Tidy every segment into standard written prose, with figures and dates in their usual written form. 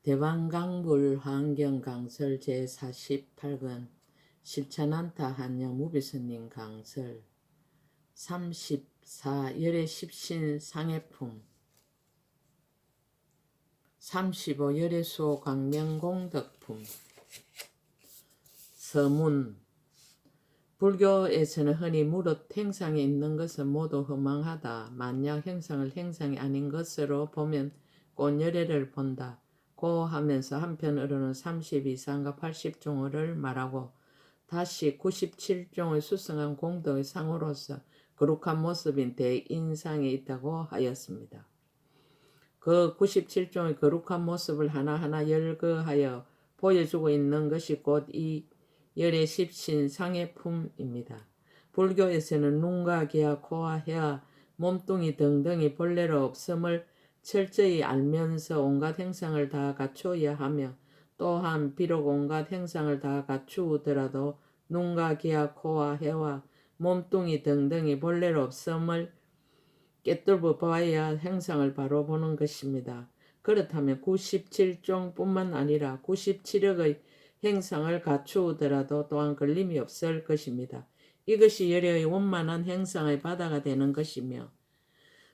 대왕강불 환경강설 제48권 실천안타 한영 무비스님 강설 34 열의 십신 상해품 35 열의 수호 광명공덕품 서문 불교에서는 흔히 무릇 행상에 있는 것은 모두 허망하다. 만약 행상을 행상이 아닌 것으로 보면 꽃열애를 본다. 고 하면서 한편으로는 32상과 80종어를 말하고 다시 97종의 수승한 공덕의 상으로서 거룩한 모습인 대인상에 있다고 하였습니다. 그 97종의 거룩한 모습을 하나하나 열거하여 보여주고 있는 것이 곧 이 열의 십신 상해품입니다. 불교에서는 눈과 귀와 코와 혀와 몸뚱이 등등이 본래로 없음을 철저히 알면서 온갖 행상을 다 갖추어야 하며 또한 비록 온갖 행상을 다 갖추더라도 눈과 귀와 코와 혀와 몸뚱이 등등이 본래로 없음을 깨뚫어 봐야 행상을 바로 보는 것입니다. 그렇다면 97종뿐만 아니라 97억의 행상을 갖추더라도 또한 걸림이 없을 것입니다. 이것이 열애의 원만한 행상의 바다가 되는 것이며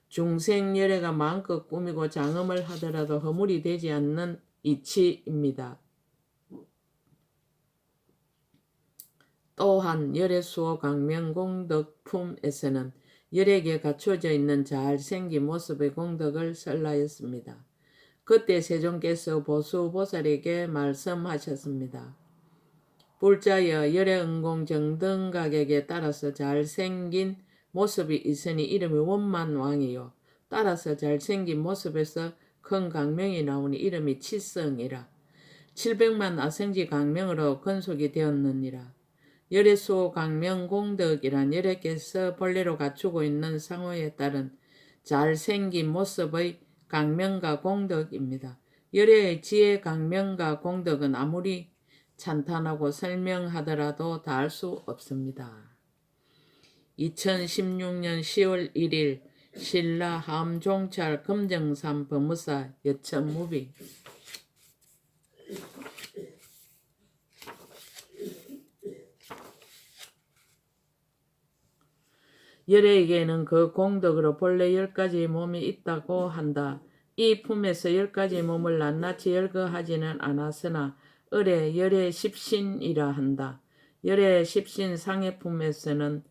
중생 열애가 마음껏 꾸미고 장엄을 하더라도 허물이 되지 않는 이치입니다. 또한 열애 수호 광명공덕품에서는 열에게 갖추어져 있는 잘생긴 모습의 공덕을 설하였습니다. 그때 세존께서 보수보살에게 말씀하셨습니다. 불자여 열의 은공정등각에게 따라서 잘생긴 모습이 있으니 이름이 원만왕이요. 따라서 잘생긴 모습에서 큰 강명이 나오니 이름이 치성이라. 700만 아생지 강명으로 건속이 되었느니라. 열의 수호 강명공덕이란 열애께서 본래로 갖추고 있는 상호에 따른 잘생긴 모습의 강명과 공덕입니다. 열애의 지혜 강명과 공덕은 아무리 찬탄하고 설명하더라도 다 할 수 없습니다. 2016년 10월 1일 신라 함종찰 금정산 법무사 여천무비 열애에게는 그 공덕으로 본래 10가지 몸이 있다고 한다. 이 품에서 10가지 몸을 낱낱이 열거하지는 않았으나 을에 열애 십신이라 한다. 열애 십신 상해품에서는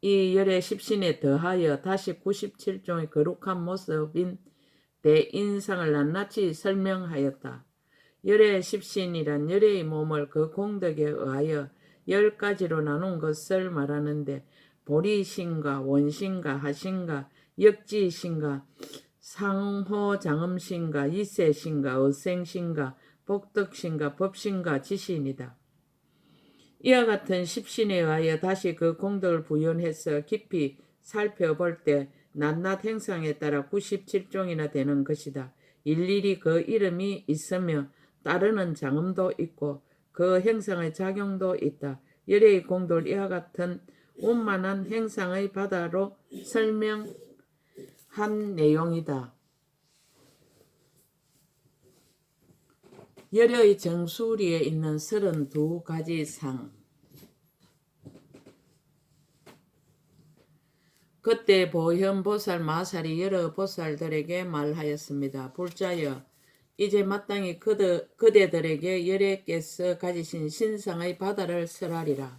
이 열애 십신에 더하여 다시 97종의 거룩한 모습인 대인상을 낱낱이 설명하였다. 열애 십신이란 열애의 몸을 그 공덕에 의하여 10가지로 나눈 것을 말하는데 보리신가 원신가 하신가 역지신가 상호장음신가 이세신가 어생신가 복덕신가 법신가 지신이다. 이와 같은 십신에 의하여 다시 그 공덕을 부연해서 깊이 살펴볼 때 낱낱 행상에 따라 97종이나 되는 것이다. 일일이 그 이름이 있으며 따르는 장음도 있고 그 행상의 작용도 있다. 열애의 공덕을 이와 같은 원만한 행상의 바다로 설명한 내용이다. 열애의 정수리에 있는 32가지 상. 그때 보현보살 마살이 여러 보살들에게 말하였습니다. 불자여, 이제 마땅히 그대들에게 열애께서 가지신 신상의 바다를 설하리라.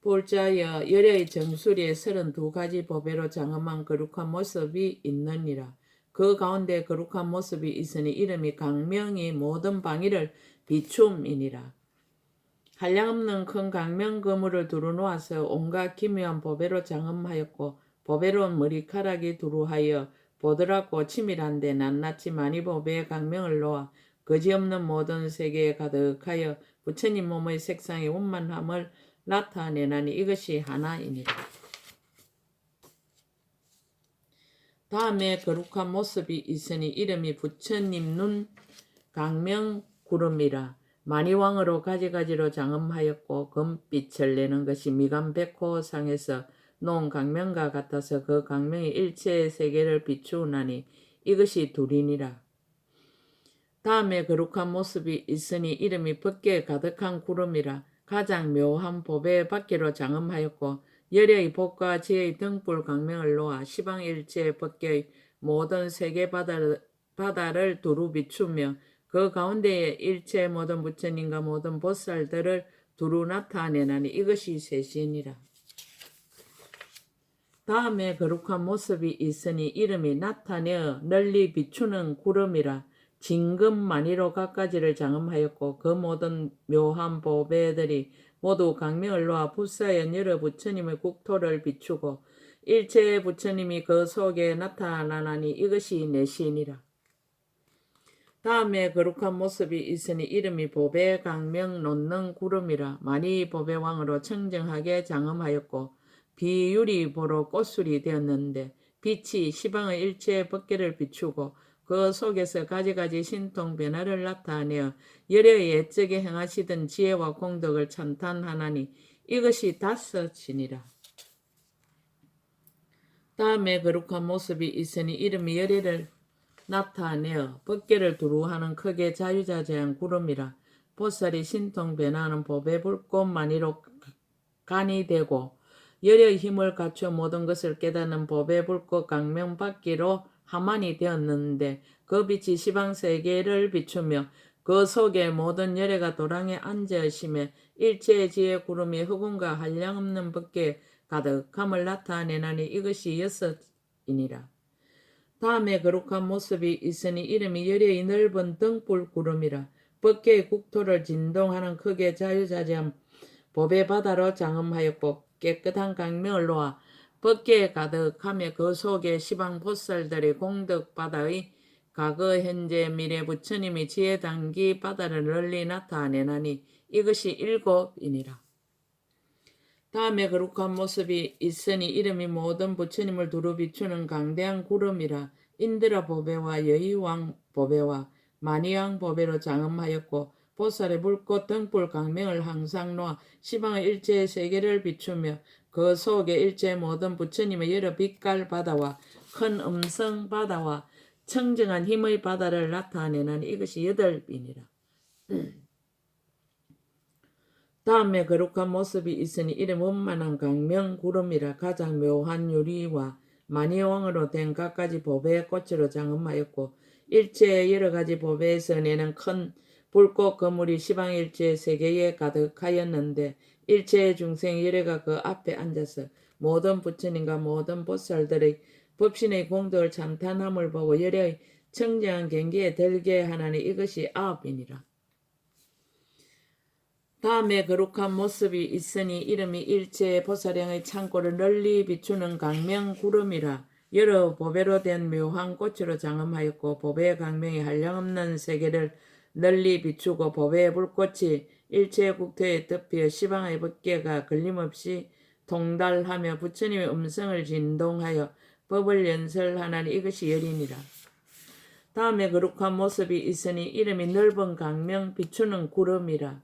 불자여, 열애의 정수리에 32가지 보배로 장엄한 거룩한 모습이 있느니라. 그 가운데 거룩한 모습이 있으니 이름이 강명이 모든 방위를 비춤이니라. 한량없는 큰 강명 그물을 두루놓아서 온갖 기묘한 보배로 장엄하였고 보배로운 머리카락이 두루하여 보드랍고 치밀한데 낱낱이 많이 보배의 강명을 놓아 거지없는 모든 세계에 가득하여 부처님 몸의 색상의 원만함을 나타내나니 이것이 하나이니라. 다음에 거룩한 모습이 있으니 이름이 부처님 눈 강명구름이라. 만이왕으로 가지가지로 장엄하였고 금빛을 내는 것이 미간백호상에서 놓은 강명과 같아서 그 강명이 일체의 세계를 비추나니 이것이 둘이니라. 다음에 거룩한 모습이 있으니 이름이 법궤에 가득한 구름이라. 가장 묘한 법의 밖으로 장엄하였고 열의 복과 지혜의 등불 광명을 놓아 시방일체의 법궤의 모든 세계 바다를 두루 비추며 그 가운데에 일체의 모든 부처님과 모든 보살들을 두루 나타내나니 이것이 세신이라. 다음에 거룩한 모습이 있으니 이름이 나타내어 널리 비추는 구름이라. 진금만이로 갖가지를 장엄하였고 그 모든 묘한 보배들이 모두 강명을 놓아 불사연 여러 부처님의 국토를 비추고 일체의 부처님이 그 속에 나타나나니 이것이 내신이라. 다음에 거룩한 모습이 있으니 이름이 보배 강명 놓는 구름이라. 많이 보배왕으로 청정하게 장엄하였고 비유리 보로 꽃술이 되었는데 빛이 시방의 일체의 법궤를 비추고 그 속에서 가지가지 신통 변화를 나타내어 열의 옛적에 행하시던 지혜와 공덕을 찬탄하나니 이것이 다섯이니라. 다음에 거룩한 모습이 있으니 이름이 열애를 나타내어 법궤를 두루하는 크게 자유자재한 구름이라. 보살이 신통 변화하는 법의 불꽃만이로 간이 되고 열의 힘을 갖춰 모든 것을 깨닫는 법의 불꽃 강명 받기로 하만이 되었는데 그 빛이 시방세계를 비추며 그 속에 모든 열애가 도랑에 앉으시며 일체의 지혜 구름이 흑운과 한량없는 법궤에 가득함을 나타내나니 이것이 여섯이니라. 다음에 거룩한 모습이 있으니 이름이 열의 넓은 등불 구름이라. 법궤의 국토를 진동하는 크게 자유자재한 법의 바다로 장엄하였고 깨끗한 강명을 놓아 법궤에 가득하며 그 속에 시방 보살들의 공덕 바다의 과거 현재 미래 부처님의 지혜 단기 바다를 널리 나타내나니 이것이 일곱이니라. 다음에 거룩한 모습이 있으니 이름이 모든 부처님을 두루 비추는 강대한 구름이라. 인드라 보배와 여의왕 보배와 마니왕 보배로 장엄하였고 보살의 불꽃 등불 강명을 항상 놓아 시방의 일체의 세계를 비추며 그 속에 일체의 모든 부처님의 여러 빛깔 바다와 큰 음성 바다와 청정한 힘의 바다를 나타내는 이것이 여덟이니라. 다음에 거룩한 모습이 있으니 이름 원만한 강명 구름이라. 가장 묘한 유리와 마니왕으로 된 갖가지 보배의 꽃으로 장엄하였고 일체의 여러 가지 보배에서 내는 큰 불꽃 거물이 시방일체 세계에 가득하였는데 일체의 중생 열애가 그 앞에 앉아서 모든 부처님과 모든 보살들의 법신의 공덕을 찬탄함을 보고 열애의 청정한 경계에 들게 하나니 이것이 아홉이니라. 다음에 거룩한 모습이 있으니 이름이 일체의 보살형의 창고를 널리 비추는 강명 구름이라. 여러 보배로 된 묘한 꽃으로 장엄하였고 보배의 강명이 한량없는 세계를 널리 비추고 보배의 불꽃이 일체의 국토에 덮여 시방의 법궤가 걸림없이 통달하며 부처님의 음성을 진동하여 법을 연설하나니 이것이 열이니라. 다음에 거룩한 모습이 있으니 이름이 넓은 강명 비추는 구름이라.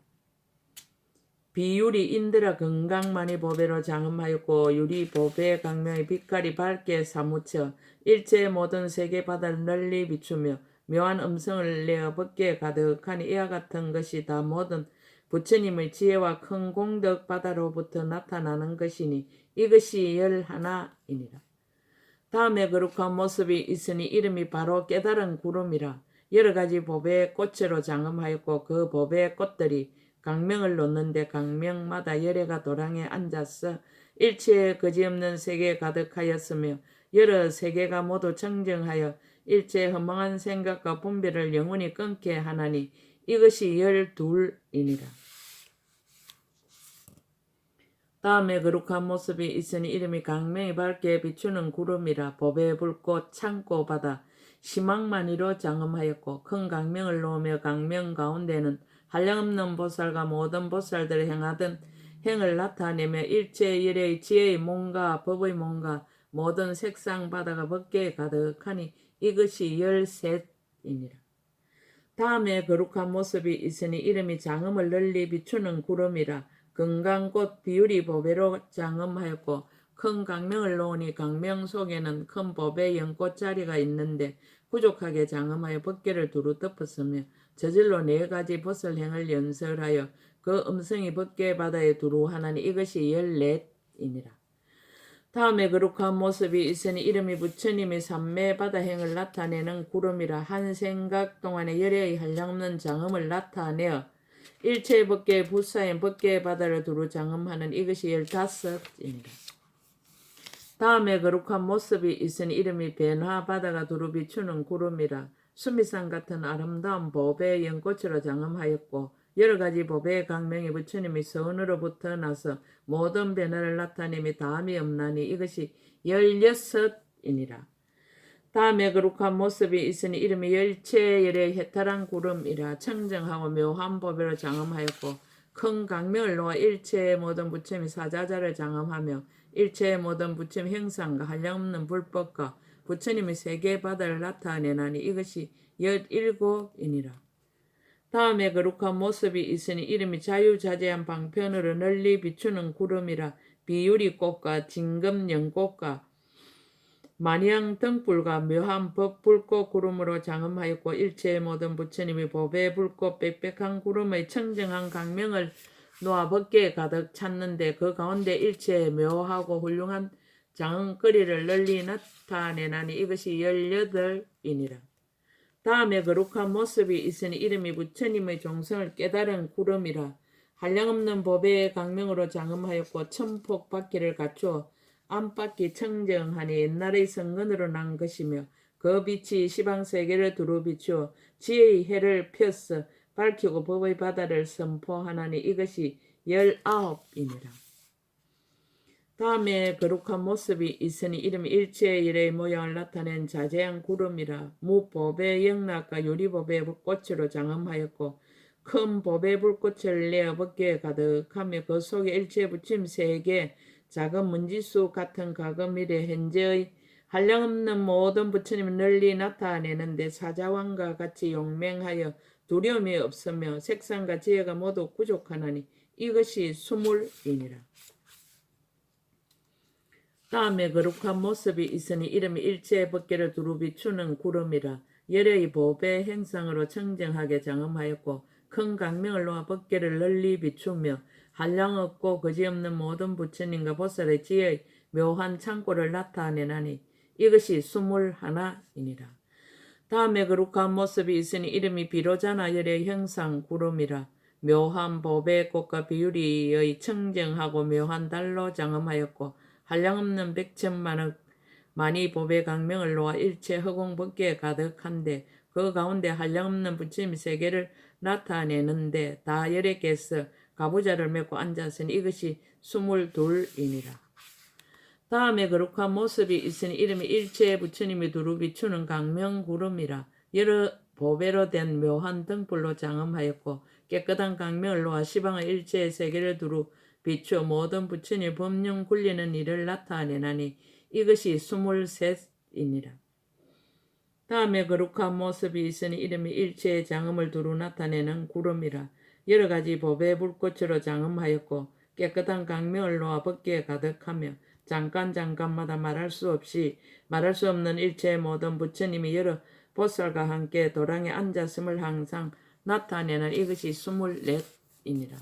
비유리 인드라 건강만이 보배로 장엄하였고 유리 보배 강명의 빛깔이 밝게 사무쳐 일체의 모든 세계 바다를 널리 비추며 묘한 음성을 내어 법궤에 가득하니 이와 같은 것이 다 모든 부처님의 지혜와 큰 공덕 바다로부터 나타나는 것이니 이것이 열하나이니라. 다음에 거룩한 모습이 있으니 이름이 바로 깨달은 구름이라. 여러 가지 보배의 꽃으로 장엄하였고 그 보배의 꽃들이 강명을 놓는데 강명마다 열애가 도랑에 앉아서 일체의 거지없는 세계에 가득하였으며 여러 세계가 모두 청정하여 일체의 허망한 생각과 분별을 영원히 끊게 하나니 이것이 12이니라. 다음에 거룩한 모습이 있으니 이름이 강명이 밝게 비추는 구름이라. 보배의 불꽃 창고 바다 시망만이로 장엄하였고 큰 강명을 놓으며 강명 가운데는 한량없는 보살과 모든 보살들을 행하던 행을 나타내며 일체의 열의 지혜의 몸과 법의 몸과 모든 색상 바다가 법궤에 가득하니 이것이 13이니라. 다음에 거룩한 모습이 있으니 이름이 장엄을 널리 비추는 구름이라. 건강꽃 비유리 보배로 장엄하였고 큰 강명을 놓으니 강명 속에는 큰 보배 연꽃자리가 있는데 부족하게 장엄하여 법궤를 두루 덮었으며 저절로 4가지 보슬행을 연설하여 그 음성이 법궤 바다에 두루 하나니 이것이 14이니라. 다음에 거룩한 모습이 있으니 이름이 부처님의 삼매 바다행을 나타내는 구름이라. 한 생각 동안에 열애의 한량없는 장엄을 나타내어 일체의 법궤의 부사인 법궤의 바다를 두루 장엄하는 이것이 15이니라. 다음에 거룩한 모습이 있으니 이름이 변화 바다가 두루 비추는 구름이라. 수미산 같은 아름다운 법의 연꽃으로 장엄하였고 여러 가지 법의 강명이 부처님의 선으로부터 나서 모든 변화를 나타내며 다함이 없나니 이것이 16이니라. 다음에 거룩한 모습이 있으니 이름이 열체열의 해탈한 구름이라. 청정하고 묘한 법으로 장엄하였고 큰 강명을 놓아 일체의 모든 부처님의 사자자를 장엄하며 일체의 모든 부처님의 형상과 한량없는 불법과 부처님의 세계 바다를 나타내나니 이것이 17이니라. 다음에 거룩한 모습이 있으니 이름이 자유자재한 방편으로 널리 비추는 구름이라. 비유리꽃과 진금연꽃과 만양 등불과 묘한 법 불꽃 구름으로 장엄하였고 일체의 모든 부처님의 법의 불꽃 빽빽한 구름의 청정한 강명을 놓아 법궤에 가득 찼는데 그 가운데 일체의 묘하고 훌륭한 장엄거리를 널리 나타내나니 이것이 18이니라. 다음에 거룩한 모습이 있으니 이름이 부처님의 종성을 깨달은 구름이라. 한량없는 법의 강명으로 장엄하였고 천폭 바퀴를 갖추어 안팎이 청정하니 옛날의 성근으로 난 것이며 그 빛이 시방세계를 두루 비추어 지혜의 해를 펴서 밝히고 법의 바다를 선포하나니 이것이 19이니라. 다음에 거룩한 모습이 있으니 이름이 일체의 일의 모양을 나타낸 자재한 구름이라. 무법의 영락과 유리법의 불꽃으로 장엄하였고 큰 법의 불꽃을 내어 법궤에 가득하며 그 속에 일체의 부처님 세계 작은 문지수 같은 과거 미래 현재의 한량없는 모든 부처님을 널리 나타내는데 사자왕과 같이 용맹하여 두려움이 없으며 색상과 지혜가 모두 부족하나니 이것이 20이니라. 다음에 거룩한 모습이 있으니 이름이 일체의 법궤를 두루 비추는 구름이라. 열애의 법의 행상으로 청정하게 장엄하였고 큰 강명을 놓아 법궤를 널리 비추며 한량없고 거지없는 모든 부처님과 보살의 지혜의 묘한 창고를 나타내나니 이것이 21이니라. 다음에 거룩한 모습이 있으니 이름이 비로자나 열의 형상 구름이라. 묘한 법의 꽃과 비유리의 청정하고 묘한 달로 장엄하였고 한량없는 백천만억 만이 법의 강명을 놓아 일체 허공 법궤에 가득한데 그 가운데 한량없는 부처님의 세계를 나타내는데 다 열애께서 가부좌를 메고 앉았으니 이것이 22이니라. 다음에 거룩한 모습이 있으니 이름이 일체의 부처님이 두루 비추는 강명구름이라. 여러 보배로 된 묘한 등불로 장엄하였고 깨끗한 강명을 놓아 시방의 일체의 세계를 두루 비추어 모든 부처님의 법륜 굴리는 일을 나타내나니 이것이 23이니라. 다음에 거룩한 모습이 있으니 이름이 일체의 장엄을 두루 나타내는 구름이라. 여러 가지 법의 불꽃으로 장엄하였고 깨끗한 강명을 놓아 법궤에 가득하며 잠깐마다 말할 수 없는 일체의 모든 부처님이 여러 보살과 함께 도랑에 앉았음을 항상 나타내는 이것이 24이니라.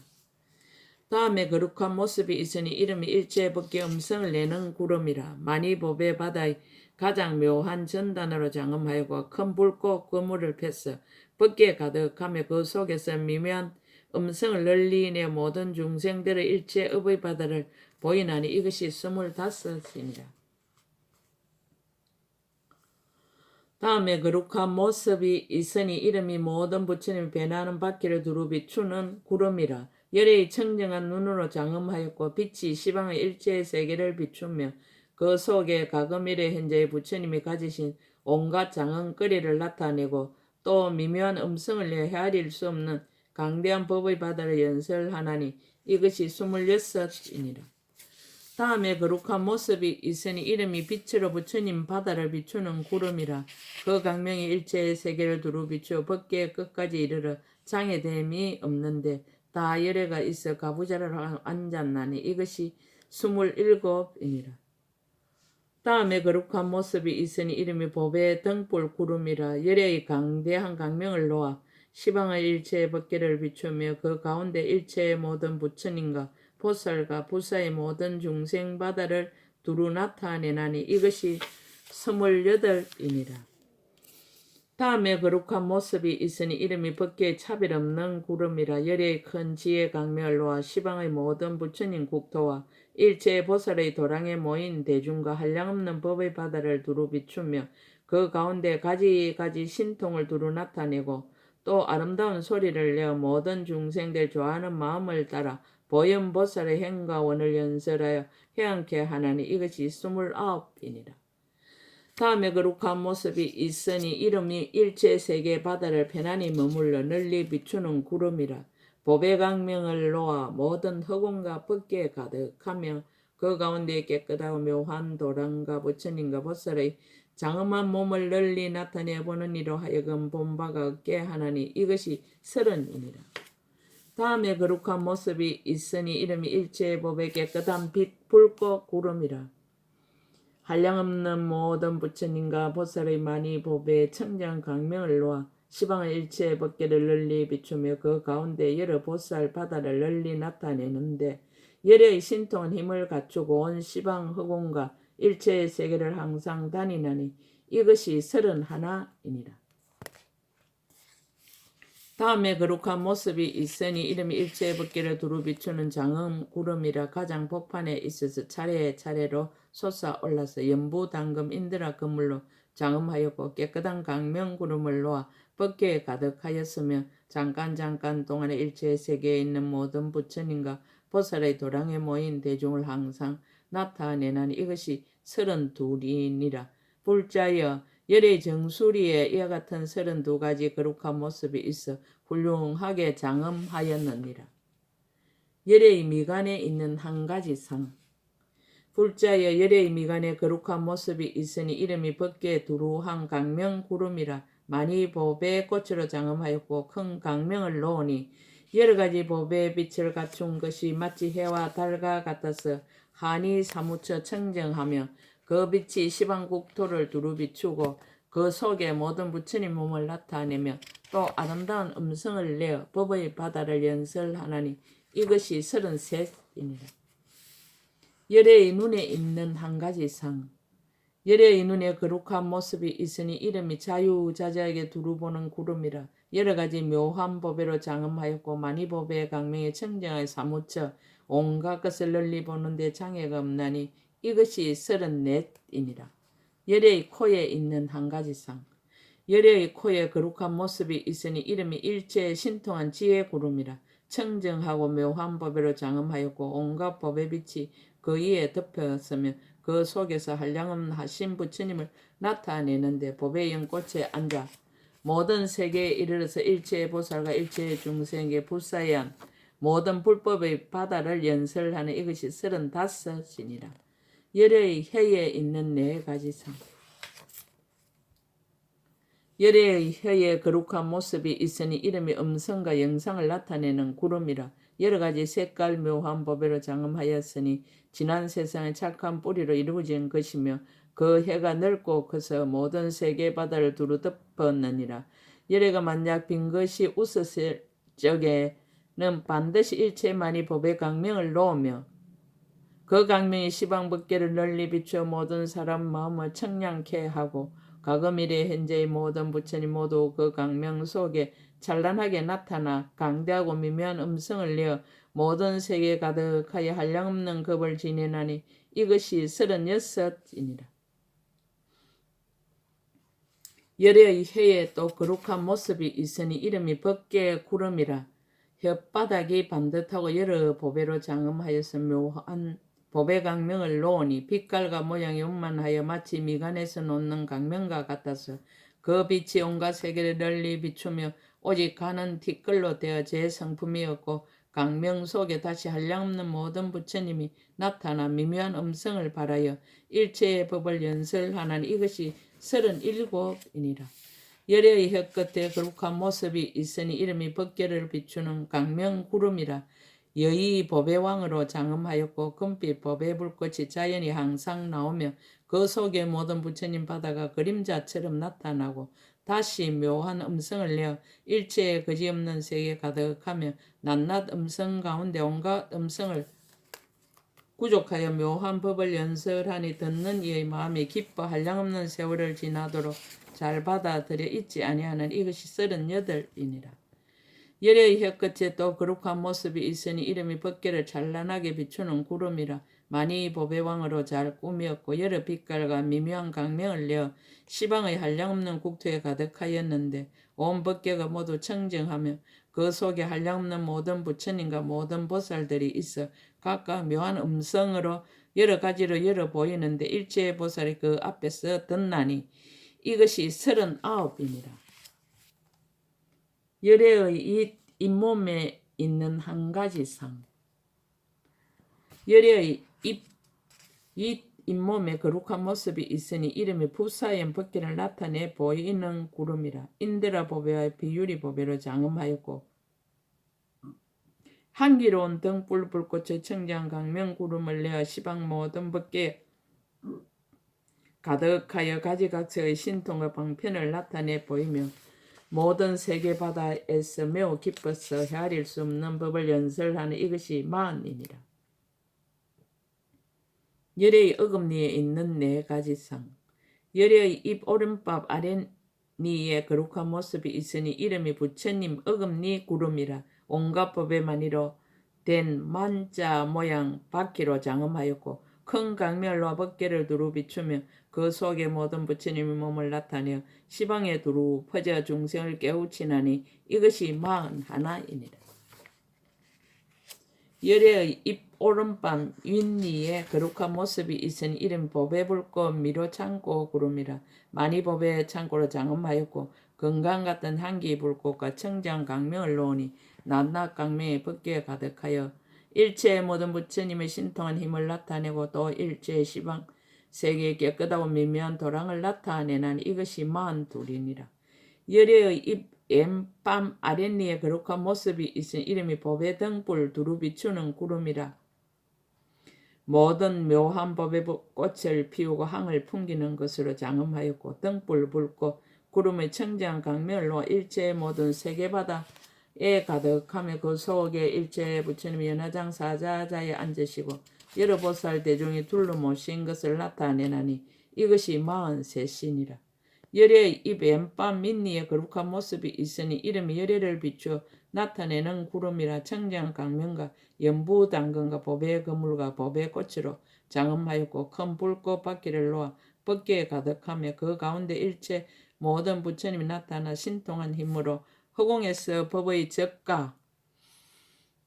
다음에 거룩한 모습이 있으니 이름이 일체의 법궤 음성을 내는 구름이라. 만이 법의 바다의 가장 묘한 전단으로 장엄하였고 큰 불꽃 그물을 폈어 법궤에 가득하며 그 속에서 미묘한 음성을 널리 내 모든 중생들의 일체 업의 바다를 보이나니 이것이 25이니라. 다음에 거룩한 모습이 있으니 이름이 모든 부처님 변하는 바퀴를 두루 비추는 구름이라. 열애의 청정한 눈으로 장엄하였고 빛이 시방의 일체의 세계를 비추며 그 속에 과거 미래 현재의 부처님이 가지신 온갖 장엄거리를 나타내고 또 미묘한 음성을 내 헤아릴 수 없는 강대한 법의 바다를 연설하나니 이것이 26이니라. 다음에 거룩한 모습이 있으니 이름이 빛으로 부처님 바다를 비추는 구름이라. 그 강명이 일체의 세계를 두루 비추어 법궤의 끝까지 이르러 장애됨이 없는데 다 열애가 있어 가부좌를 앉았나니 이것이 27이니라. 다음에 거룩한 모습이 있으니 이름이 보배 등불 구름이라. 열의 강대한 강명을 놓아 시방의 일체의 법계를 비추며 그 가운데 일체의 모든 부처님과 보살과 부사의 모든 중생 바다를 두루 나타내나니 이것이 28이니라. 다음에 거룩한 모습이 있으니 이름이 법계의 차별 없는 구름이라. 열의 큰 지혜 강명을 놓아 시방의 모든 부처님 국토와 일체의 보살의 도량에 모인 대중과 한량없는 법의 바다를 두루 비추며 그 가운데 가지가지 신통을 두루 나타내고 또 아름다운 소리를 내어 모든 중생들 좋아하는 마음을 따라 보현보살의 행과 원을 연설하여 해안케 하나니 이것이 29이니라. 다음에 거룩한 모습이 있으니 이름이 일체세계 바다를 편안히 머물러 널리 비추는 구름이라. 보배강명을 놓아 모든 허공과 법계에 가득하며 그 가운데 깨끗하고 묘한 도량과 부처님과 보살의 장엄한 몸을 널리 나타내 보는 이로 하여금 본바가 없게 하나니 이것이 30이니라. 다음에 거룩한 모습이 있으니 이름이 일체의 법의 깨끗한 빛 불꽃 구름이라. 한량없는 모든 부처님과 보살의 많이 보배의 청정 강명을 놓아 시방의 일체의 법계를 널리 비추며 그 가운데 여러 보살 바다를 널리 나타내는데 열의 신통한 힘을 갖추고 온 시방 허공과 일체의 세계를 항상 다니나니 이것이 31이니라. 다음에 거룩한 모습이 있으니 이름이 일체의 법계를 두루 비추는 장엄 구름이라. 가장 복판에 있어서 차례차례로 솟아올라서 연부 당금 인드라 그물로 장엄하였고 깨끗한 강명 구름을 놓아 법계에 가득하였으며 잠깐 동안에 일체의 세계에 있는 모든 부처님과 보살의 도량에 모인 대중을 항상 나타내나니 이것이 32이니라. 불자여 열의 정수리에 이와 같은 32가지 거룩한 모습이 있어 훌륭하게 장엄하였느니라. 열의 미간에 있는 한 가지 상. 불자여 열의 미간에 거룩한 모습이 있으니 이름이 법계의 두루한 강명 구름이라. 많이 보배의 꽃으로 장엄하였고 큰 강명을 놓으니 여러 가지 보배의 빛을 갖춘 것이 마치 해와 달과 같아서 한이 사무쳐 청정하며 그 빛이 시방국토를 두루 비추고 그 속에 모든 부처님 몸을 나타내며 또 아름다운 음성을 내어 법의 바다를 연설하나니 이것이 33이니라. 열의 눈에 있는 한 가지 상. 열의 눈에 거룩한 모습이 있으니 이름이 자유자재하게 두루 보는 구름이라. 여러 가지 묘한 보배로 장엄하였고 많이 보배의 강명에 청정하여 사무쳐 온갖 것을 널리 보는데 장애가 없나니 이것이 34이니라. 열의 코에 있는 한 가지 상. 열의 코에 거룩한 모습이 있으니 이름이 일체의 신통한 지혜 구름이라. 청정하고 묘한 보배로 장엄하였고 온갖 법의 빛이 그 위에 덮였으며 그 속에서 한량없는 하신 부처님을 나타내는데 법의 연꽃에 앉아 모든 세계에 이르러서 일체의 보살과 일체의 중생에게 불사한 모든 불법의 바다를 연설하는 이것이 35이니라. 열의 혀에 있는 4가지 상. 열의 혀에 거룩한 모습이 있으니 이름이 음성과 영상을 나타내는 구름이라. 여러 가지 색깔 묘한 보배로 장엄하였으니 지난 세상의 착한 뿌리로 이루어진 것이며 그 혀가 넓고 커서 모든 세계 바다를 두루 덮었느니라. 열애가 만약 빈 것이 웃었을 적에는 반드시 일체만이 법의 강명을 놓으며 그 강명이 시방 법계를 널리 비추어 모든 사람 마음을 청량케 하고 과거 미래 현재의 모든 부처님 모두 그 강명 속에 찬란하게 나타나 강대하고 미묘한 음성을 내어 모든 세계에 가득하여 한량없는 겁을 지내나니 이것이 36이니라. 열의 혀에 또 거룩한 모습이 있으니 이름이 법계의 구름이라. 혓바닥이 반듯하고 여러 보배로 장엄하여서 묘한 보배 강명을 놓으니 빛깔과 모양이 원만하여 마치 미간에서 놓는 강명과 같아서 그 빛이 온갖 세계를 널리 비추며 오직 가는 티끌로 되어 제 성품이었고 강명 속에 다시 한량없는 모든 부처님이 나타나 미묘한 음성을 발하여 일체의 법을 연설하나니 이것이 37이니라. 열의 혀끝에 거룩한 모습이 있으니 이름이 법계를 비추는 강명 구름이라. 여의 법의 왕으로 장엄하였고 금빛 법의 불꽃이 자연히 항상 나오며 그 속에 모든 부처님 바다가 그림자처럼 나타나고 다시 묘한 음성을 내어 일체의 그지없는 세계에 가득하며 낱낱 음성 가운데 온갖 음성을 구족하여 묘한 법을 연설하니 듣는 이의 마음이 기뻐 한량없는 세월을 지나도록 잘 받아들여 잊지 아니하는 이것이 38이니라. 열의 혀끝에 또 거룩한 모습이 있으니 이름이 법계를 찬란하게 비추는 구름이라. 많이 법의 왕으로 잘 꾸미었고 여러 빛깔과 미묘한 강명을 내어 시방의 한량없는 국토에 가득하였는데 온 법계가 모두 청정하며 그 속에 한량없는 모든 부처님과 모든 보살들이 있어 각각 묘한 음성으로 여러 가지로 열어 보이는데 일체의 보살이 그 앞에서 듣나니 이것이 39이니라. 열애의 이 잇몸에 있는 한 가지 상. 열애의 이 잇몸에 거룩한 모습이 있으니 이름이 부사연 법계를 나타내 보이는 구름이라. 인드라 보배와 비유리 보배로 장엄하였고 향기로운 등불 불꽃의 청정 강명 구름을 내어 시방 모든 법계에 가득하여 가지각색의 신통과 방편을 나타내 보이며 모든 세계 바다에서 매우 기뻐서 헤아릴 수 없는 법을 연설하는 이것이 만이니라. 열의 어금니에 있는 4가지 상. 열의 입 오른밥 아랫니에 거룩한 모습이 있으니 이름이 부처님 어금니 구름이라. 온갖 법에만이로 된 만자 모양 바퀴로 장엄하였고 큰 강멸로 법계를 두루 비추며 그 속에 모든 부처님의 몸을 나타내어 시방에 두루 퍼져 중생을 깨우치나니 이것이 41이니라. 열애의 입 오른밤 윗니에 거룩한 모습이 있으니 이름 법의 불꽃 미로 창고 구름이라. 많이 법의 창고로 장엄하였고 건강 같은 향기 불꽃과 청정 강명을 놓으니 낱낱 강명의 법계에 가득하여 일체의 모든 부처님의 신통한 힘을 나타내고 또 일체의 시방 세계의 깨끗하고 미묘한 도랑을 나타내나니 이것이 42이니라. 열애의 입 왼밤 아랫니에 거룩한 모습이 있으니 이름이 법의 등불 두루 비추는 구름이라. 모든 묘한 법의 꽃을 피우고 향을 풍기는 것으로 장엄하였고 등불 불꽃 구름의 청정 강멸로 일체의 모든 세계바다에 가득하며 그 속에 일체의 부처님이 연화장 사자자에 앉으시고 여러 보살 대중이 둘러 모신 것을 나타내나니 이것이 43이니라. 열애의 입 왼밤 밑니에 거룩한 모습이 있으니 이름이 열애를 비추어 나타내는 구름이라. 청정 강명과 연부 당근과 법의 그물과 법의 꽃으로 장엄하였고 큰 불꽃 바퀴를 놓아 법계에 가득하며 그 가운데 일체 모든 부처님이 나타나 신통한 힘으로 허공에서 법의 적과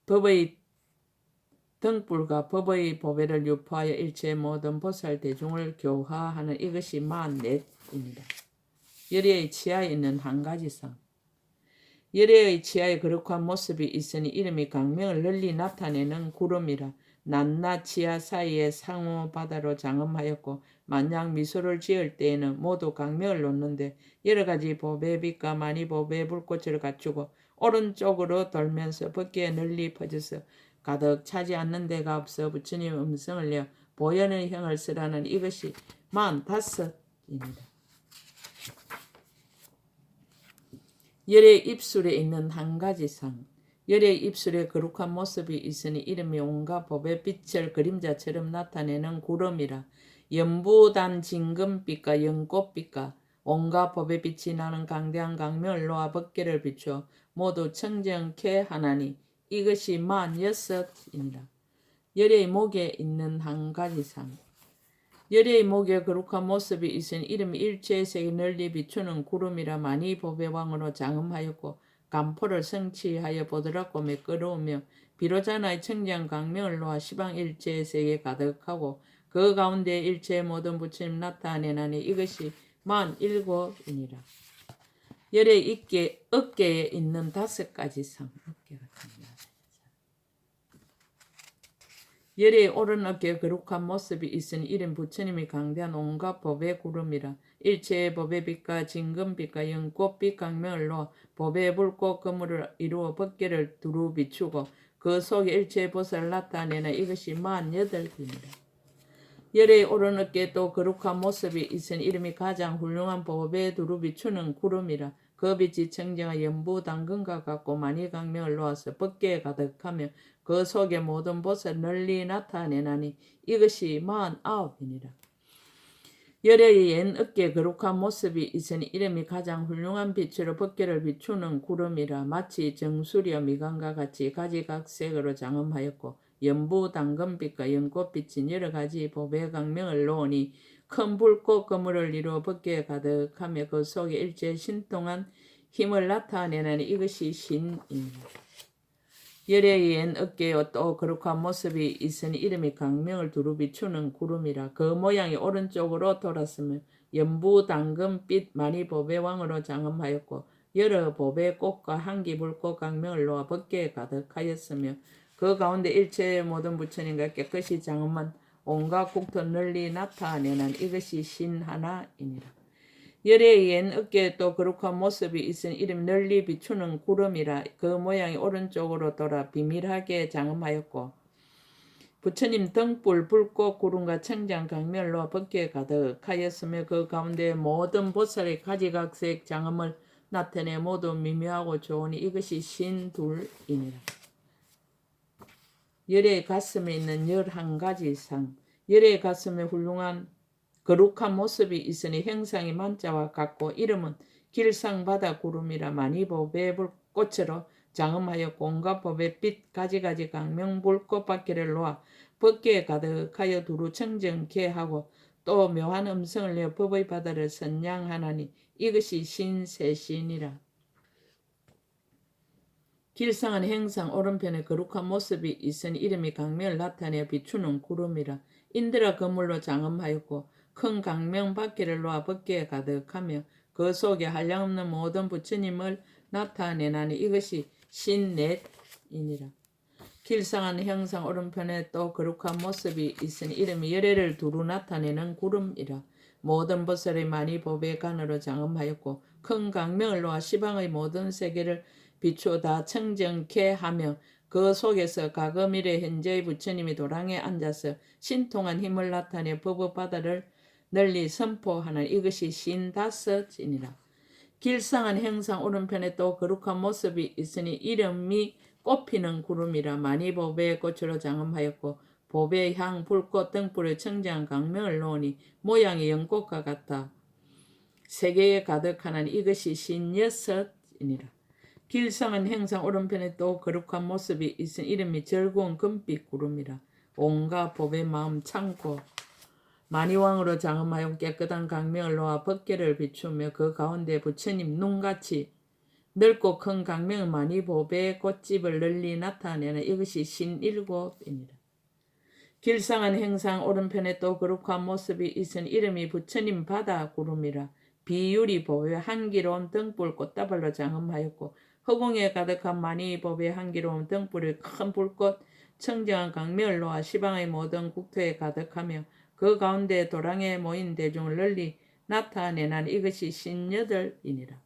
법의 등불과 법의 보배를 유포하여 일체 모든 보살 대중을 교화하는 이것이 44입니다. 열애의 치아에 있는 한 가지 상. 열애의 치아에 거룩한 모습이 있으니 이름이 강명을 널리 나타내는 구름이라. 낱낱 치아 사이에 상호 바다로 장엄하였고 만약 미소를 지을 때에는 모두 강명을 놓는데 여러 가지 보배 빛과 많이 보배 불꽃을 갖추고 오른쪽으로 돌면서 법계에 널리 퍼져서 가득 차지 않는 데가 없어 부처님의 음성을 내어 보현의 형을 쓰라는 이것이 45입니다. 열의 입술에 있는 한 가지 상. 열의 입술에 거룩한 모습이 있으니 이름이 온갖 법의 빛을 그림자처럼 나타내는 구름이라. 연부단 진금빛과 연꽃빛과 온갖 법의 빛이 나는 강대한 강명을 놓아 법계를 비추어 모두 청정케 하나니 이것이 46이니라. 열의 목에 있는 한 가지 상. 열애의 목에 거룩한 모습이 있으니 이름이 일체의 세계 널리 비추는 구름이라. 많이 법의 왕으로 장엄하였고 간포를 성취하여 보드랍고 매끄러우며 비로자나의 청정 강명을 놓아 시방 일체의 세계에 가득하고 그 가운데 일체의 모든 부처님 나타내나니 이것이 47이니라. 열의 어깨에 있는 5가지 상. 열의 오른 어깨에 거룩한 모습이 있으니 이름 부처님이 강대한 온갖 법의 구름이라. 일체의 법의 빛과 진금빛과 연꽃빛 강명을 놓아 법의 붉고 그물을 이루어 법궤를 두루 비추고 그 속에 일체의 보살을 나타내는 이것이 48입니다. 열의 오른 어깨에 또 거룩한 모습이 있으니 이름이 가장 훌륭한 법에 두루 비추는 구름이라. 그 빛이 청정한 연부 당근과 같고 많이 강명을 놓아서 법궤에 가득하며 그 속에 모든 보살 널리 나타내나니 이것이 49이니라. 열의 옛 어깨에 거룩한 모습이 있으니 이름이 가장 훌륭한 빛으로 법궤를 비추는 구름이라. 마치 정수리와 미간과 같이 가지각색으로 장엄하였고 연부 당근빛과 연꽃빛인 여러 가지 법의 강명을 놓으니 큰 붉고 그물을 이루어 법궤에 가득하며 그 속에 일체 신통한 힘을 나타내는 이것이 신입니다. 열의 옛 어깨에 또 거룩한 모습이 있으니 이름이 강명을 두루 비추는 구름이라. 그 모양이 오른쪽으로 돌았으며 연부 당근빛 많이 법의 왕으로 장엄하였고 여러 법의 꽃과 향기 불꽃 강명을 놓아 법궤에 가득하였으며 그 가운데 일체의 모든 부처님과 깨끗이 장엄한 온갖 국토 널리 나타내는 이것이 신 하나이니라. 열의 옛 어깨에 또 거룩한 모습이 있으니 이름 널리 비추는 구름이라. 그 모양이 오른쪽으로 돌아 비밀하게 장엄하였고 부처님 등불 붉고 구름과 청장 강멸로 법궤에 가득하였으며 그 가운데 모든 보살의 가지각색 장엄을 나타내 모두 미묘하고 좋으니 이것이 신둘이니라. 열의 가슴에 있는 11가지 상. 열의 가슴에 훌륭한 거룩한 모습이 있으니 형상이 만자와 같고 이름은 길상바다 구름이라. 많이 법의 불꽃으로 장엄하였고 온갖 법의 빛 가지가지 강명 불꽃 밖에를 놓아 법궤에 가득하여 두루 청정케 하고 또 묘한 음성을 내어 법의 바다를 선양하나니 이것이 신세신이라. 길상한 행상 오른편에 거룩한 모습이 있으니 이름이 강명을 나타내어 비추는 구름이라. 인드라 그물로 장엄하였고 큰 강명 밖에를 놓아 법궤에 가득하며 그 속에 한량없는 모든 부처님을 나타내나니 이것이 신넷이니라. 길상한 형상 오른편에 또 거룩한 모습이 있으니 이름이 열애를 두루 나타내는 구름이라. 모든 보살의 많이 법의 간으로 장엄하였고 큰 강명을 놓아 시방의 모든 세계를 비추어 다 청정케 하며 그 속에서 가금일의 현재의 부처님이 도랑에 앉아서 신통한 힘을 나타내 법의 바다를 널리 선포하는 이것이 신다섯이니라. 길상한 형상 오른편에 또 거룩한 모습이 있으니 이름이 꽃피는 구름이라. 많이 법의 꽃으로 장엄하였고 법의 향 불꽃 등불의 청정한 강명을 놓으니 모양이 연꽃과 같아 세계에 가득하는 이것이 신여섯이니라. 길상한 형상 오른편에 또 거룩한 모습이 있으니 이름이 절구운 금빛 구름이라. 온갖 법의 마음 참고 만이왕으로 장엄하여 깨끗한 강명을 놓아 법궤를 비추며 그 가운데 부처님 눈같이 넓고 큰 강명은 많이 법의 꽃집을 널리 나타내는 이것이 신일곱이니라. 길상한 행상 오른편에 또 거룩한 모습이 있으니 이름이 부처님 바다 구름이라. 비유리 법의 향기로운 등불 꽃다발로 장엄하였고 허공에 가득한 많이 법의 향기로운 등불의 큰 불꽃 청정한 강명을 놓아 시방의 모든 국토에 가득하며 그 가운데 도랑에 모인 대중을 널리 나타내는 이것이 신여덟이니라.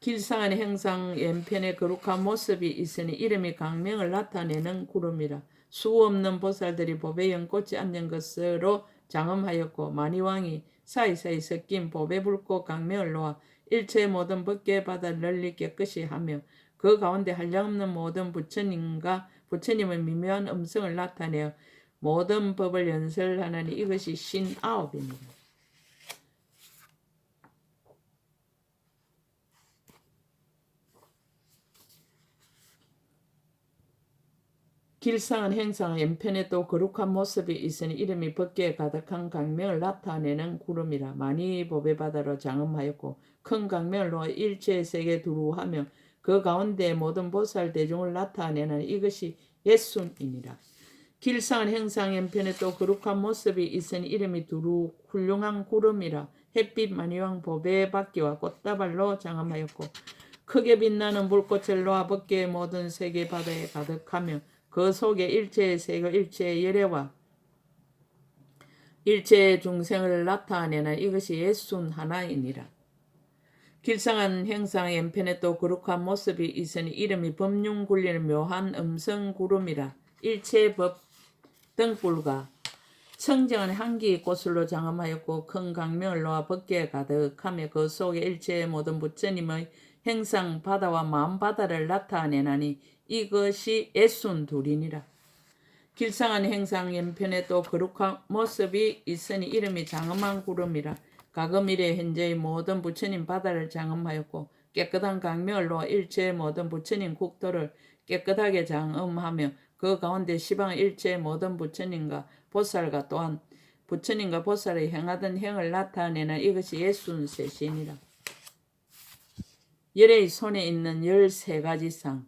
길상한 행상 왼편에 거룩한 모습이 있으니 이름이 강명을 나타내는 구름이라. 수없는 보살들이 법의 연꽃이 앉은 것으로 장엄하였고 만이왕이 사이사이 섞인 법의 불꽃 강명을 놓아 일체의 모든 법궤 바다를 널리 깨끗이 하며 그 가운데 한량없는 모든 부처님과 부처님의 미묘한 음성을 나타내어 모든 법을 연설하는 이것이 신아홉입니다. 길상한 행상 왼편에 또 거룩한 모습이 있으니 이름이 법궤에 가득한 강명을 나타내는 구름이라. 많이 법의 바다로 장엄하였고 큰 강명을 놓아 일체의 세계 두루 하며 그 가운데 모든 보살 대중을 나타내는 이것이 예순이니라. 길상한 행상 왼편에 또 거룩한 모습이 있으니 이름이 두루 훌륭한 구름이라. 햇빛 만이왕 법의 바퀴와 꽃다발로 장엄하였고 크게 빛나는 불꽃을 놓아 법궤의 모든 세계 바다에 가득하며 그 속에 일체의 세계 일체의 열애와 일체의 중생을 나타내는 이것이 예순 하나이니라. 길상한 행상의 연편에 또 거룩한 모습이 있으니 이름이 법륜 굴리는 묘한 음성구름이라. 일체법 등불과 청정한 향기 꽃으로 장엄하였고 큰 강명을 놓아 법계에 가득하며 그 속에 일체의 모든 부처님의 행상 바다와 마음 바다를 나타내나니 이것이 애순 둘이니라. 길상한 행상 연편에 또 거룩한 모습이 있으니 이름이 장엄한 구름이라. 가금 이래 현재의 모든 부처님 바다를 장엄하였고 깨끗한 강명을 놓아 일체의 모든 부처님 국토를 깨끗하게 장엄하며 그 가운데 시방 일체의 모든 부처님과 보살과 또한 부처님과 보살이 행하던 행을 나타내는 이것이 예순셋이니라. 열의 손에 있는 13가지 상.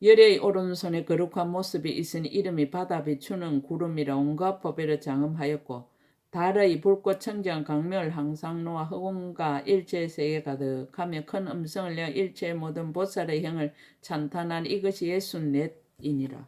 열의 오른손에 거룩한 모습이 있으니 이름이 바다 비추는 구름이라. 온갖 법에를 장엄하였고 달의 불꽃 청정 강명을 항상 놓아 허공과 일체의 세계 가득하며 큰 음성을 내어 일체의 모든 보살의 형을 찬탄한 이것이 예순넷이니라.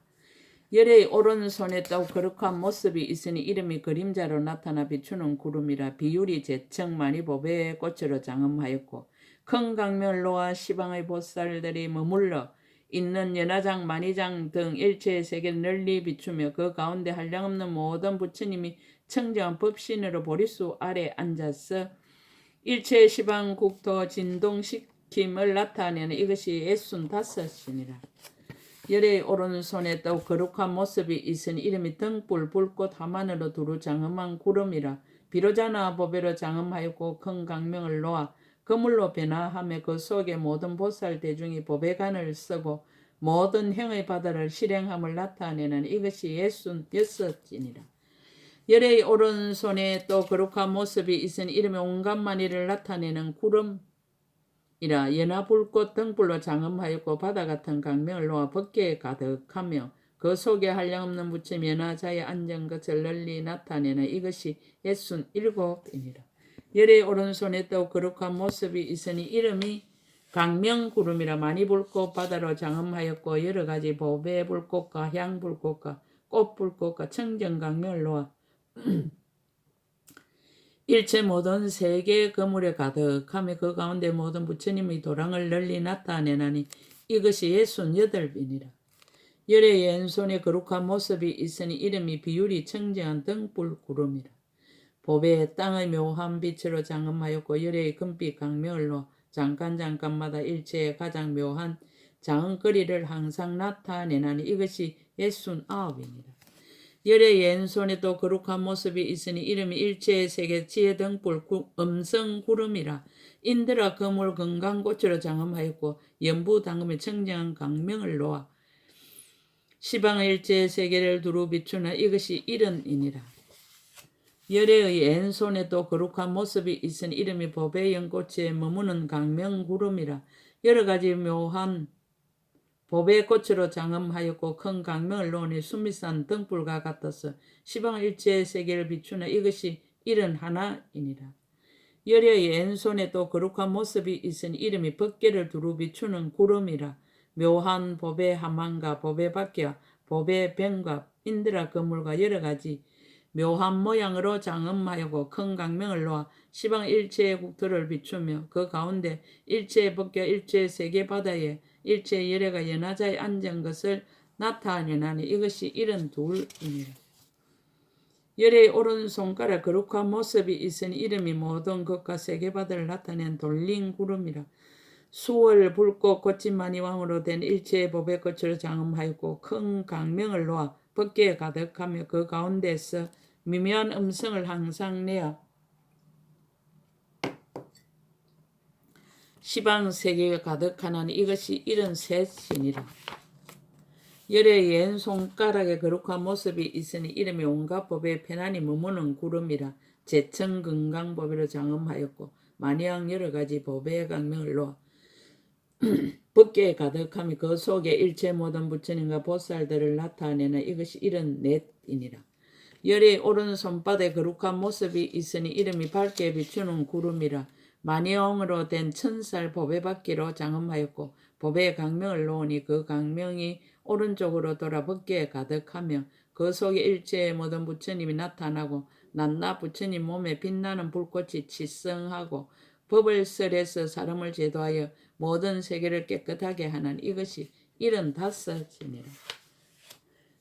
열의 오른손에 또 거룩한 모습이 있으니 이름이 그림자로 나타나 비추는 구름이라. 비율이 제청 많이 보배의 꽃으로 장엄하였고 큰 강명을 놓아 시방의 보살들이 머물러 있는 연화장 만희장 등 일체의 세계를 널리 비추며 그 가운데 한량없는 모든 부처님이 청정한 법신으로 보리수 아래 앉아서 일체의 시방 국토 진동시킴을 나타내는 이것이 예순 다섯이니라. 열의 오른손에 또 거룩한 모습이 있으니 이름이 등불 불꽃 하만으로 두루 장엄한 구름이라. 비로자나 보배로 장엄하였고 큰 강명을 놓아 그물로 변화하며 그 속에 모든 보살 대중이 보배관을 쓰고 모든 행의 바다를 실행함을 나타내는 이것이 예순 여섯이니라. 열의 오른손에 또 거룩한 모습이 있으니 이름이 온갖 만일을 나타내는 구름이라. 연화 불꽃 등불로 장엄하였고 바다 같은 강명을 놓아 법계에 가득하며 그 속에 한량없는 부처 연화자의 앉은 것을 널리 나타내는 이것이 예순 일곱이니라. 열의 오른손에 또 거룩한 모습이 있으니 이름이 강명구름이라. 많이 불꽃 바다로 장엄하였고 여러가지 보배 불꽃과 향불꽃과 꽃불꽃과 청정강명을 놓아 일체 모든 세계 그물에 가득하며 그 가운데 모든 부처님의 도랑을 널리 나타내나니 이것이 예순 여덟이니라. 열의 왼손에 거룩한 모습이 있으니 이름이 비율이 청정한 등불 구름이라. 보배의 땅의 묘한 빛으로 장엄하였고 열의 금빛 강명을 놓아 잠깐마다 일체의 가장 묘한 장엄거리를 항상 나타내나니 이것이 예순 아홉이니라. 열의 왼손에도 거룩한 모습이 있으니 이름이 일체의 세계 지혜 등불 음성 구름이라. 인드라 거물 건강꽃으로 장엄하였고 연부 당금의 청정한 강명을 놓아 시방의 일체의 세계를 두루 비추는 이것이 일흔이니라. 열의 왼손에도 거룩한 모습이 있으니 이름이 보배 연꽃에 머무는 강명구름이라. 여러가지 묘한 보배꽃으로 장엄하였고 큰 강명을 놓으니 수미산 등불과 같아서 시방 일체의 세계를 비추는 이것이 일흔 하나이니라. 열의 왼손에도 거룩한 모습이 있으니 이름이 법계를 두루 비추는 구름이라. 묘한 보배 하만과 보배 박계와 보배 병과 인드라 거물과 여러가지 묘한 모양으로 장엄하였고 큰 강명을 놓아 시방 일체의 국토를 비추며 그 가운데 일체의 법과 일체의 세계 바다에 일체의 열애가 연하자에 앉은 것을 나타내나니 이것이 일흔 둘이니라. 열의 오른손가락 거룩한 모습이 있으니 이름이 모든 것과 세계 바다를 나타낸 돌린 구름이라. 수월 불꽃 꽃진만이 왕으로 된 일체의 보배꽃으로 장엄하였고 큰 강명을 놓아 법계에 가득하며 그 가운데서 미묘한 음성을 항상 내어 시방 세계가 가득하나니 이것이 일흔 셋이니라. 열의 왼손가락에 거룩한 모습이 있으니 이름이 온갖 법에 편안히 머무는 구름이라. 제천 건강법으로 장엄하였고 만약 여러가지 법의 강명을 놓아 법계에 가득하며 그 속에 일체 모든 부처님과 보살들을 나타내는 이것이 일흔 넷이니라. 열의 오른손바닥에 거룩한 모습이 있으니 이름이 밝게 비추는 구름이라. 만영으로 된 천살 보배받기로 장엄하였고 보배의 강명을 놓으니 그 강명이 오른쪽으로 돌아 법계에 가득하며 그 속에 일체의 모든 부처님이 나타나고 낮나 부처님 몸에 빛나는 불꽃이 치성하고 법을 설해서 사람을 제도하여 모든 세계를 깨끗하게 하는 이것이 75이니라.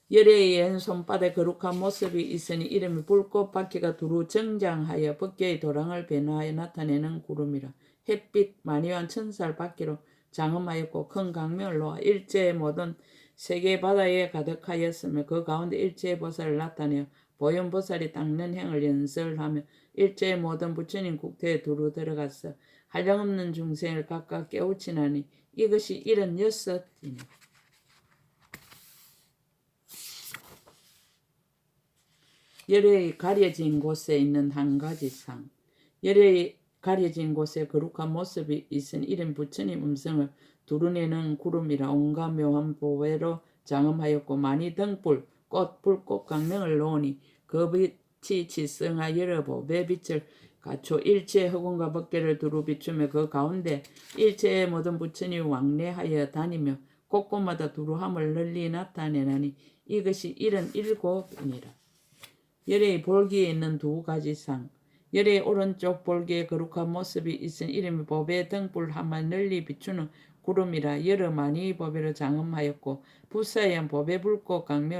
열애의 왼손바닥에 거룩한 모습이 있으니 이름이 불꽃 바퀴가 두루 정장하여 법계의 도랑을 변화하여 나타내는 구름이라. 햇빛 만이완 천살 바퀴로 장엄하였고 큰 강명을 놓아 일제의 모든 세계 바다에 가득하였으며 그 가운데 일제의 보살을 나타내어 보현보살이 닦는 행을 연설하며 일제의 모든 부처님 국토에 두루 들어가서 한량없는 중생을 각각 깨우치나니 이것이 76이니라. 열의 가려진 곳에 있는 한 가지 상. 열의 가려진 곳에 거룩한 모습이 있은 이름 부처님 음성을 두루내는 구름이라. 온갖 묘한 보배로 장엄하였고 많이 등불 꽃 불꽃 강명을 놓으니 그 빛이 지성하 여러 보배 빛을 갖춰 일체 허공과 법계를 두루 비추며 그 가운데 일체의 모든 부처님 왕래하여 다니며 곳곳마다 두루함을 널리 나타내나니 이것이 77이니라. 열의 볼기에 있는 두 가지 상. 열의 오른쪽 볼기에 거룩한 모습이 있은 이름이 보배 등불 한만 널리 비추는 구름이라. 여러 많이 보배로 장엄하였고 부사연 보배 불꽃 강명